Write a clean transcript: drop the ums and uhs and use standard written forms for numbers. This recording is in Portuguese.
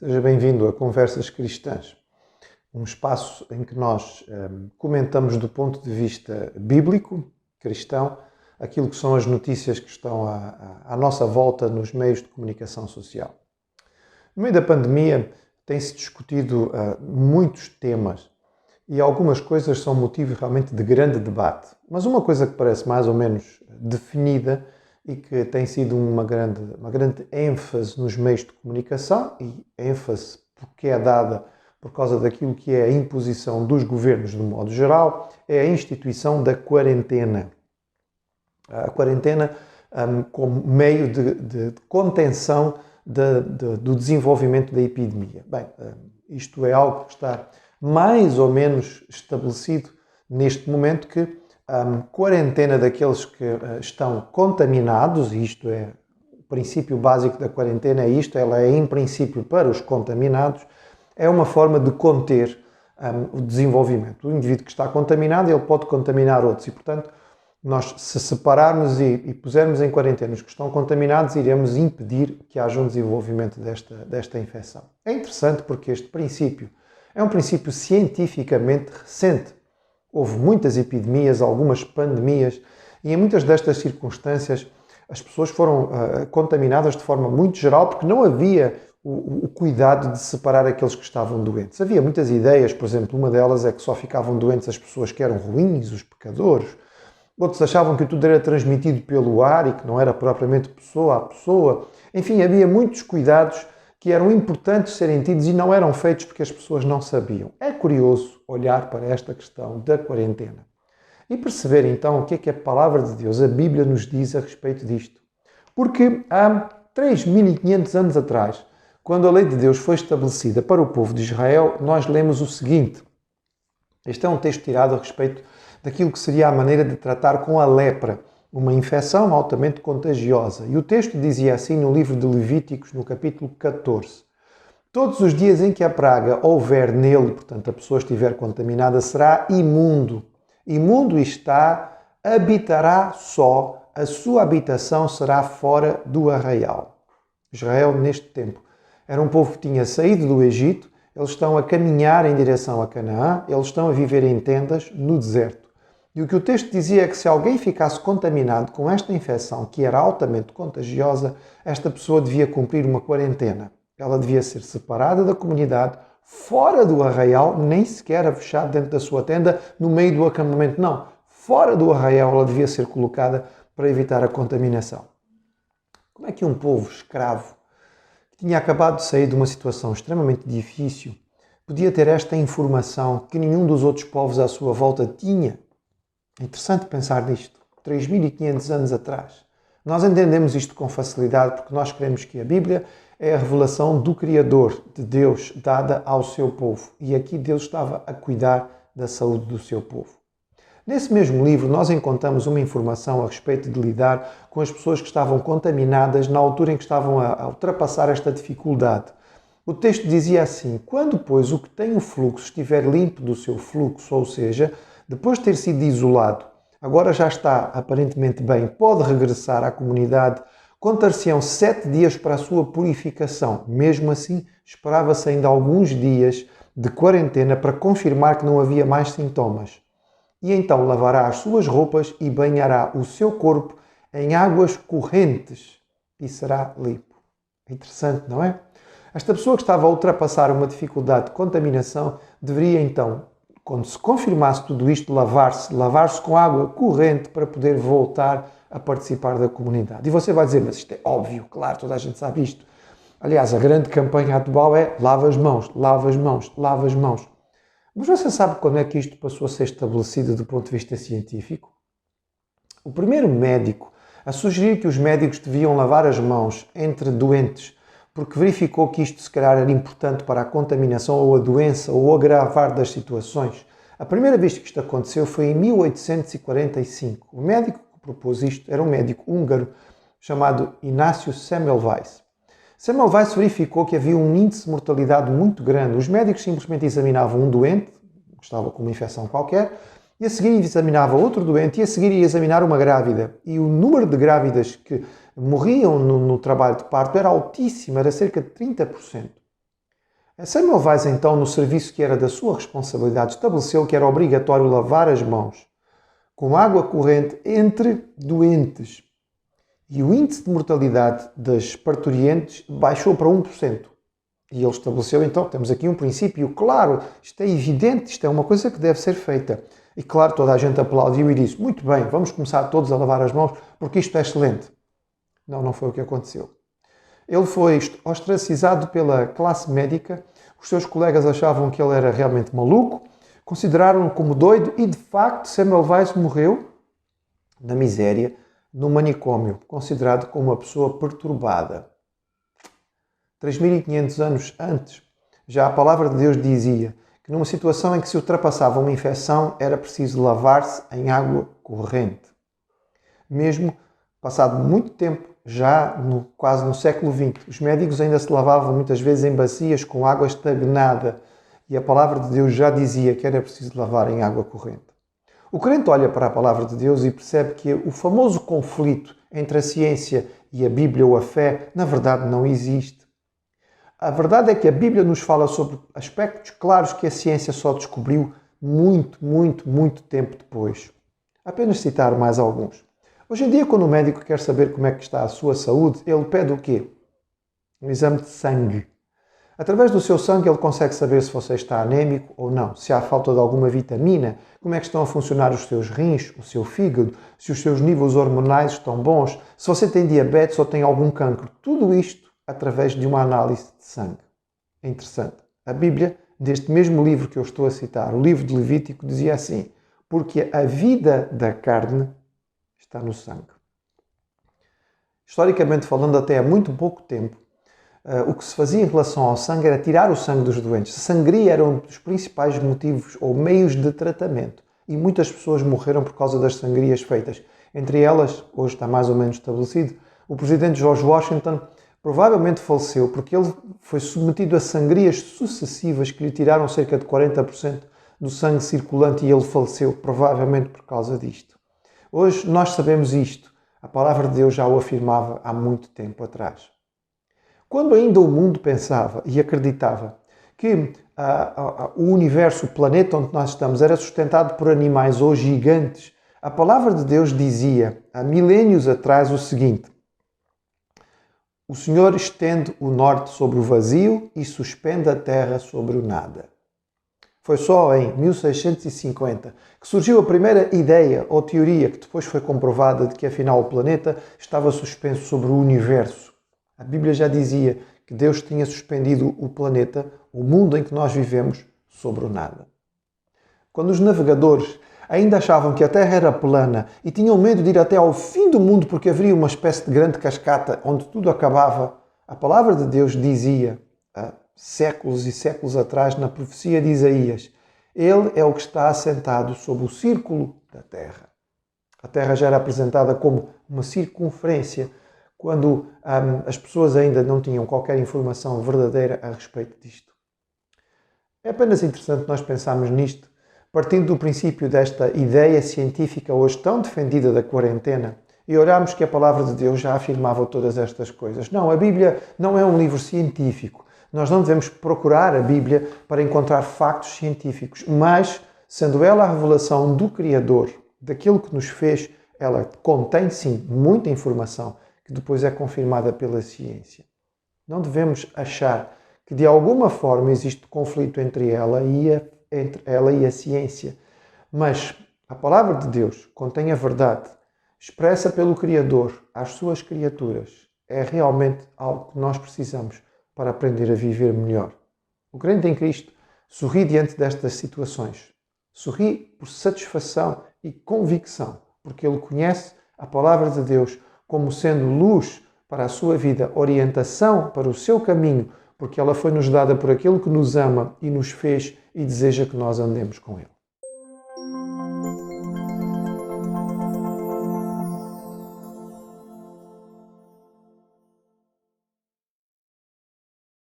Seja bem-vindo a Conversas Cristãs, um espaço em que nós comentamos do ponto de vista bíblico, cristão, aquilo que são as notícias que estão à nossa volta nos meios de comunicação social. No meio da pandemia tem-se discutido muitos temas e algumas coisas são motivo realmente de grande debate. Mas uma coisa que parece mais ou menos definida e que tem sido uma grande ênfase nos meios de comunicação, e ênfase porque é dada por causa daquilo que é a imposição dos governos de modo geral, é a instituição da quarentena. A quarentena como meio de contenção do desenvolvimento da epidemia. Bem, isto é algo que está mais ou menos estabelecido neste momento, que a quarentena daqueles que estão contaminados, e isto é o princípio básico da quarentena, ela é em princípio para os contaminados, é uma forma de conter o desenvolvimento. O indivíduo que está contaminado, ele pode contaminar outros e, portanto, nós, se separarmos e pusermos em quarentena os que estão contaminados, iremos impedir que haja um desenvolvimento desta infecção. É interessante porque este princípio é um princípio cientificamente recente. Houve muitas epidemias, algumas pandemias, e em muitas destas circunstâncias as pessoas foram contaminadas de forma muito geral porque não havia o cuidado de separar aqueles que estavam doentes. Havia muitas ideias, por exemplo, uma delas é que só ficavam doentes as pessoas que eram ruins, os pecadores. Outros achavam que tudo era transmitido pelo ar e que não era propriamente pessoa a pessoa. Enfim, havia muitos cuidados que eram importantes serem tidos e não eram feitos porque as pessoas não sabiam. É curioso olhar para esta questão da quarentena e perceber então o que é a palavra de Deus, a Bíblia, nos diz a respeito disto. Porque há 3.500 anos atrás, quando a lei de Deus foi estabelecida para o povo de Israel, nós lemos o seguinte. Este é um texto tirado a respeito daquilo que seria a maneira de tratar com a lepra, uma infecção altamente contagiosa. E o texto dizia assim no livro de Levíticos, no capítulo 14. Todos os dias em que a praga houver nele, portanto a pessoa estiver contaminada, será imundo. Imundo está, habitará só, a sua habitação será fora do arraial. Israel, neste tempo, era um povo que tinha saído do Egito, eles estão a caminhar em direção a Canaã, eles estão a viver em tendas no deserto. E o que o texto dizia é que se alguém ficasse contaminado com esta infecção, que era altamente contagiosa, esta pessoa devia cumprir uma quarentena. Ela devia ser separada da comunidade, fora do arraial, nem sequer a fechar dentro da sua tenda, no meio do acampamento. Não, fora do arraial ela devia ser colocada para evitar a contaminação. Como é que um povo escravo, que tinha acabado de sair de uma situação extremamente difícil, podia ter esta informação que nenhum dos outros povos à sua volta tinha? É interessante pensar nisto. 3.500 anos atrás. Nós entendemos isto com facilidade porque nós cremos que a Bíblia é a revelação do Criador, de Deus, dada ao seu povo. E aqui Deus estava a cuidar da saúde do seu povo. Nesse mesmo livro nós encontramos uma informação a respeito de lidar com as pessoas que estavam contaminadas na altura em que estavam a ultrapassar esta dificuldade. O texto dizia assim: quando, pois, o que tem o fluxo estiver limpo do seu fluxo, ou seja, depois de ter sido isolado, agora já está aparentemente bem, pode regressar à comunidade, contar-se-ão 7 dias para a sua purificação. Mesmo assim, esperava-se ainda alguns dias de quarentena para confirmar que não havia mais sintomas. E então lavará as suas roupas e banhará o seu corpo em águas correntes e será limpo. É interessante, não é? Esta pessoa que estava a ultrapassar uma dificuldade de contaminação deveria então, quando se confirmasse tudo isto, lavar-se com água corrente para poder voltar a participar da comunidade. E você vai dizer, mas isto é óbvio, claro, toda a gente sabe isto. Aliás, a grande campanha atual é lava as mãos, lava as mãos, lava as mãos. Mas você sabe quando é que isto passou a ser estabelecido do ponto de vista científico? O primeiro médico a sugerir que os médicos deviam lavar as mãos entre doentes porque verificou que isto se calhar era importante para a contaminação ou a doença ou o agravar das situações. A primeira vez que isto aconteceu foi em 1845. O médico que propôs isto era um médico húngaro chamado Inácio Semmelweis. Semmelweis verificou que havia um índice de mortalidade muito grande. Os médicos simplesmente examinavam um doente, que estava com uma infecção qualquer, e a seguir examinava outro doente e a seguir ia examinar uma grávida. E o número de grávidas que morriam no trabalho de parto era altíssimo, era cerca de 30%. Semmelweis, então, no serviço que era da sua responsabilidade, estabeleceu que era obrigatório lavar as mãos com água corrente entre doentes. E o índice de mortalidade das parturientes baixou para 1%. E ele estabeleceu, então, temos aqui um princípio claro, isto é evidente, isto é uma coisa que deve ser feita. E claro, toda a gente aplaudiu e disse, muito bem, vamos começar todos a lavar as mãos, porque isto é excelente. Não, não foi o que aconteceu. Ele foi ostracizado pela classe médica, os seus colegas achavam que ele era realmente maluco, consideraram-no como doido e, de facto, Semmelweis morreu na miséria, no manicômio, considerado como uma pessoa perturbada. 3.500 anos antes, já a palavra de Deus dizia que numa situação em que se ultrapassava uma infecção era preciso lavar-se em água corrente. Mesmo passado muito tempo, já quase no século XX, os médicos ainda se lavavam muitas vezes em bacias com água estagnada e a palavra de Deus já dizia que era preciso lavar em água corrente. O crente olha para a palavra de Deus e percebe que o famoso conflito entre a ciência e a Bíblia ou a fé, na verdade, não existe. A verdade é que a Bíblia nos fala sobre aspectos claros que a ciência só descobriu muito tempo depois. Apenas citar mais alguns. Hoje em dia, quando o médico quer saber como é que está a sua saúde, ele pede o quê? Um exame de sangue. Através do seu sangue ele consegue saber se você está anémico ou não, se há falta de alguma vitamina, como é que estão a funcionar os seus rins, o seu fígado, se os seus níveis hormonais estão bons, se você tem diabetes ou tem algum cancro. Tudo isto através de uma análise de sangue. É interessante. A Bíblia, deste mesmo livro que eu estou a citar, o livro de Levítico, dizia assim, porque a vida da carne está no sangue. Historicamente falando, até há muito pouco tempo, o que se fazia em relação ao sangue era tirar o sangue dos doentes. A sangria era um dos principais motivos ou meios de tratamento. E muitas pessoas morreram por causa das sangrias feitas. Entre elas, hoje está mais ou menos estabelecido, o presidente George Washington provavelmente faleceu porque ele foi submetido a sangrias sucessivas que lhe tiraram cerca de 40% do sangue circulante e ele faleceu provavelmente por causa disto. Hoje nós sabemos isto. A palavra de Deus já o afirmava há muito tempo atrás. Quando ainda o mundo pensava e acreditava que o universo, o planeta onde nós estamos, era sustentado por animais ou gigantes, a palavra de Deus dizia, há milénios atrás, o seguinte: o Senhor estende o norte sobre o vazio e suspende a terra sobre o nada. Foi só em 1650 que surgiu a primeira ideia ou teoria que depois foi comprovada de que afinal o planeta estava suspenso sobre o universo. A Bíblia já dizia que Deus tinha suspendido o planeta, o mundo em que nós vivemos, sobre o nada. Quando os navegadores ainda achavam que a Terra era plana e tinham medo de ir até ao fim do mundo porque haveria uma espécie de grande cascata onde tudo acabava, a palavra de Deus dizia, há séculos e séculos atrás, na profecia de Isaías, Ele é o que está assentado sobre o círculo da Terra. A Terra já era apresentada como uma circunferência, quando as pessoas ainda não tinham qualquer informação verdadeira a respeito disto. É apenas interessante nós pensarmos nisto, partindo do princípio desta ideia científica hoje tão defendida da quarentena, e orarmos que a palavra de Deus já afirmava todas estas coisas. Não, a Bíblia não é um livro científico. Nós não devemos procurar a Bíblia para encontrar factos científicos, mas, sendo ela a revelação do Criador, daquilo que nos fez, ela contém, sim, muita informação, que depois é confirmada pela ciência. Não devemos achar que de alguma forma existe conflito entre ela e a ciência, mas a palavra de Deus contém a verdade, expressa pelo Criador às suas criaturas. É realmente algo que nós precisamos para aprender a viver melhor. O crente em Cristo sorri diante destas situações. Sorri por satisfação e convicção, porque ele conhece a palavra de Deus como sendo luz para a sua vida, orientação para o seu caminho, porque ela foi-nos dada por aquele que nos ama e nos fez e deseja que nós andemos com ele.